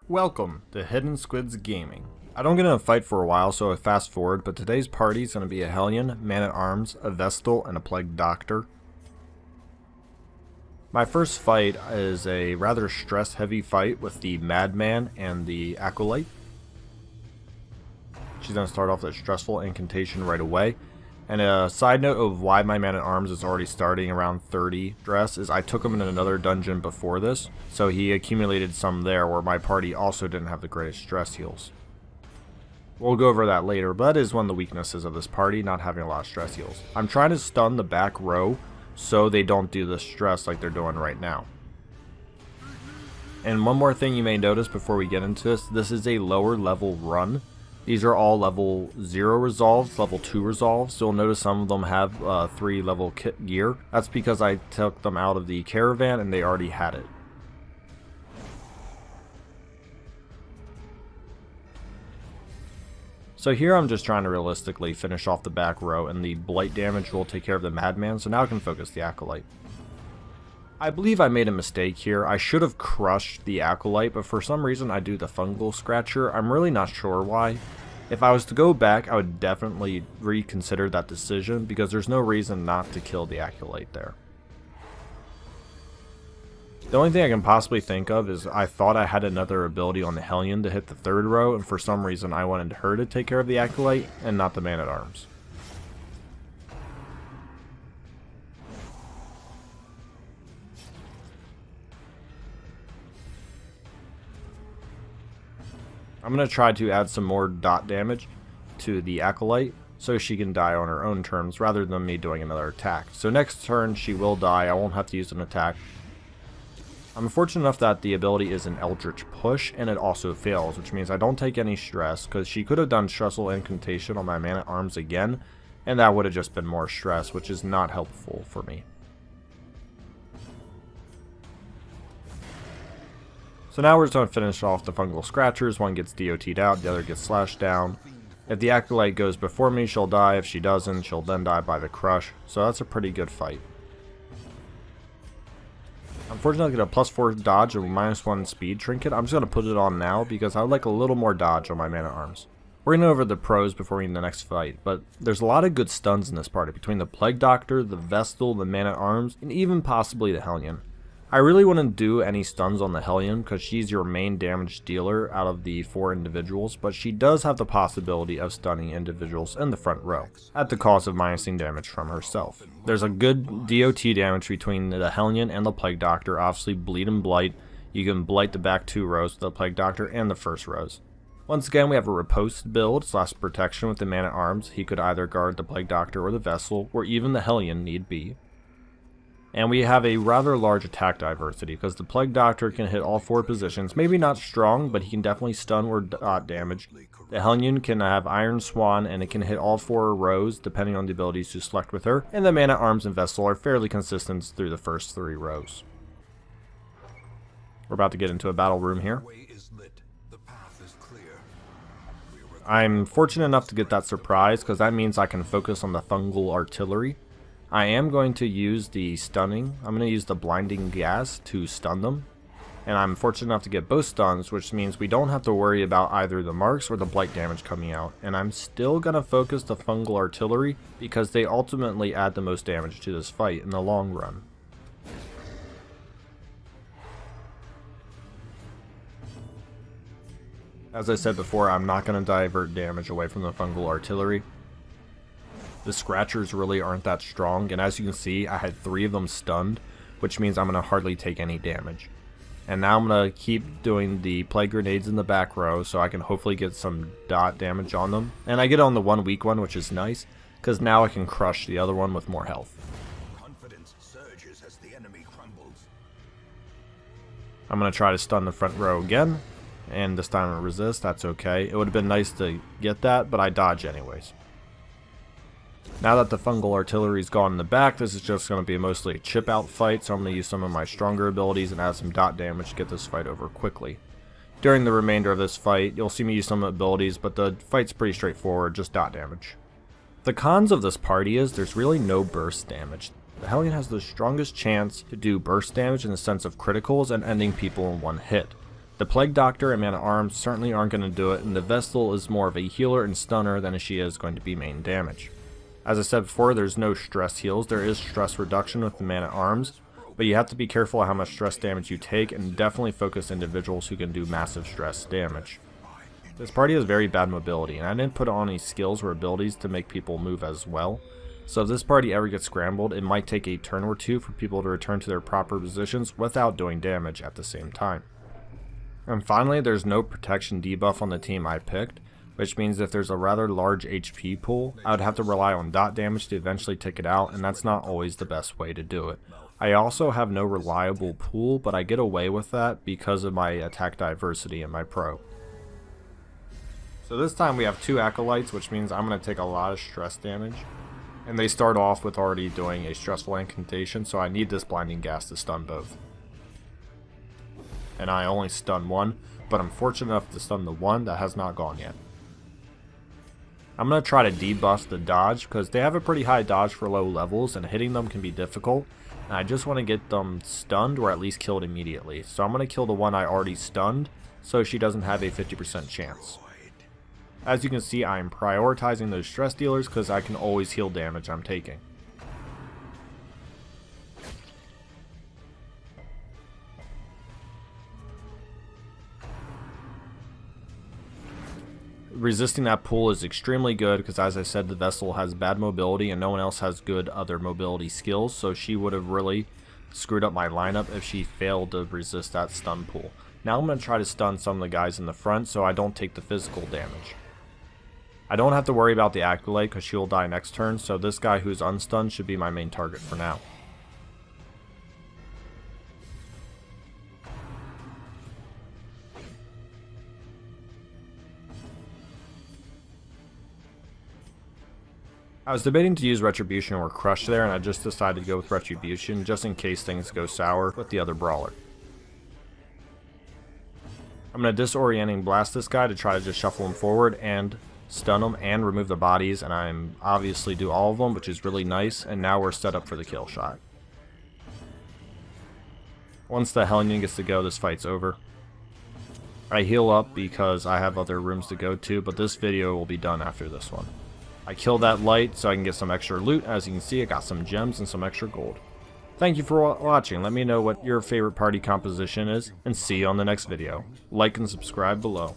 Welcome to Hidden Squidz Gaming. I don't get in a fight for a while, so I fast forward, but today's party is going to be a Hellion, Man-at-Arms, a Vestal, and a Plague Doctor. My first fight is a rather stress-heavy fight with the Madman and the Acolyte. She's going to start off with a stressful incantation right away. And a side note of why my Man-at-Arms is already starting around 30 stress is I took him in another dungeon before this, so he accumulated some there where my party also didn't have the greatest stress heals. We'll go over that later, but that is one of the weaknesses of this party, not having a lot of stress heals. I'm trying to stun the back row so they don't do the stress like they're doing right now. And one more thing you may notice before we get into this is a lower level run. These are all level 0 resolves, level 2 resolves, so you'll notice some of them have 3 level kit gear. That's because I took them out of the caravan and they already had it. So here I'm just trying to realistically finish off the back row, and the blight damage will take care of the Madman, so now I can focus the Acolyte. I believe I made a mistake here. I should have crushed the Acolyte, but for some reason I do the Fungal Scratcher. I'm really not sure why. If I was to go back, I would definitely reconsider that decision, because there's no reason not to kill the Acolyte there. The only thing I can possibly think of is I thought I had another ability on the Hellion to hit the third row, and for some reason I wanted her to take care of the Acolyte and not the Man-at-Arms. I'm going to try to add some more dot damage to the Acolyte so she can die on her own terms rather than me doing another attack. So next turn she will die, I won't have to use an attack. I'm fortunate enough that the ability is an Eldritch Push and it also fails, which means I don't take any stress, because she could have done Stressful Incantation on my Man-at-Arms again and that would have just been more stress, which is not helpful for me. So now we're just going to finish off the Fungal Scratchers. One gets DOT'd out, the other gets slashed down. If the Acolyte goes before me, she'll die. If she doesn't, she'll then die by the Crush. So that's a pretty good fight. Unfortunately, I get a +4 dodge and -1 speed trinket. I'm just going to put it on now because I would like a little more dodge on my Man-at-Arms. We're going to go over the pros before we get into the next fight, but there's a lot of good stuns in this party between the Plague Doctor, the Vestal, the Man-at-Arms, and even possibly the Hellion. I really wouldn't do any stuns on the Hellion because she's your main damage dealer out of the 4 individuals, but she does have the possibility of stunning individuals in the front row, at the cost of minusing damage from herself. There's a good DOT damage between the Hellion and the Plague Doctor, obviously Bleed and Blight. You can blight the back 2 rows with the Plague Doctor and the first rows. Once again, we have a riposte build / protection with the Man-at-Arms. He could either guard the Plague Doctor or the Vestal, or even the Hellion need be. And we have a rather large attack diversity because the Plague Doctor can hit all 4 positions. Maybe not strong, but he can definitely stun or dot damage. The Hellion can have Iron Swan and it can hit all 4 rows depending on the abilities to select with her. And the Man-at-Arms and Vestal are fairly consistent through the first 3 rows. We're about to get into a battle room here. I'm fortunate enough to get that surprise because that means I can focus on the Fungal Artillery. I am going to use the stunning. I'm going to use the blinding gas to stun them. And I'm fortunate enough to get both stuns, which means we don't have to worry about either the marks or the blight damage coming out. And I'm still going to focus the Fungal Artillery because they ultimately add the most damage to this fight in the long run. As I said before, I'm not going to divert damage away from the Fungal Artillery. The Scratchers really aren't that strong, and as you can see, I had 3 of them stunned, which means I'm going to hardly take any damage. And now I'm going to keep doing the Plague Grenades in the back row, so I can hopefully get some dot damage on them. And I get on the one weak one, which is nice, because now I can crush the other one with more health. Confidence surges as the enemy crumbles. I'm going to try to stun the front row again, and this time I resist. That's okay. It would have been nice to get that, but I dodge anyways. Now that the Fungal Artillery's gone in the back, this is just going to be mostly a chip out fight, so I'm going to use some of my stronger abilities and add some dot damage to get this fight over quickly. During the remainder of this fight, you'll see me use some abilities, but the fight's pretty straightforward, just dot damage. The cons of this party is there's really no burst damage. The Hellion has the strongest chance to do burst damage in the sense of criticals and ending people in one hit. The Plague Doctor and Man at Arms certainly aren't going to do it, and the Vestal is more of a healer and stunner than she is going to be main damage. As I said before, there's no stress heals. There is stress reduction with the Man at Arms, but you have to be careful how much stress damage you take, and definitely focus individuals who can do massive stress damage. This party has very bad mobility, and I didn't put on any skills or abilities to make people move as well. So if this party ever gets scrambled, it might take a turn or two for people to return to their proper positions without doing damage at the same time. And finally, there's no protection debuff on the team I picked, which means if there's a rather large HP pool, I would have to rely on dot damage to eventually take it out, and that's not always the best way to do it. I also have no reliable pool, but I get away with that because of my attack diversity in my pro. So this time we have 2 acolytes, which means I'm going to take a lot of stress damage. And they start off with already doing a stressful incantation, so I need this blinding gas to stun both. And I only stun one, but I'm fortunate enough to stun the one that has not gone yet. I'm going to try to debuff the dodge, because they have a pretty high dodge for low levels, and hitting them can be difficult. And I just want to get them stunned, or at least killed immediately. So I'm going to kill the one I already stunned, so she doesn't have a 50% chance. As you can see, I'm prioritizing those stress dealers because I can always heal damage I'm taking. Resisting that pool is extremely good because, as I said, the Vestal has bad mobility and no one else has good other mobility skills, so she would have really screwed up my lineup if she failed to resist that stun pool. Now I'm going to try to stun some of the guys in the front so I don't take the physical damage. I don't have to worry about the Acolyte because she will die next turn, so this guy who's unstunned should be my main target for now. I was debating to use Retribution or Crush there, and I just decided to go with Retribution just in case things go sour with the other brawler. I'm going to Disorienting Blast this guy to try to just shuffle him forward and stun them and remove the bodies, and I'm obviously do all of them, which is really nice, and now we're set up for the kill shot. Once the Hellion gets to go, this fight's over. I heal up because I have other rooms to go to, but this video will be done after this one. I killed that light so I can get some extra loot. As you can see, I got some gems and some extra gold. Thank you for watching. Let me know what your favorite party composition is, and see you on the next video. Like and subscribe below.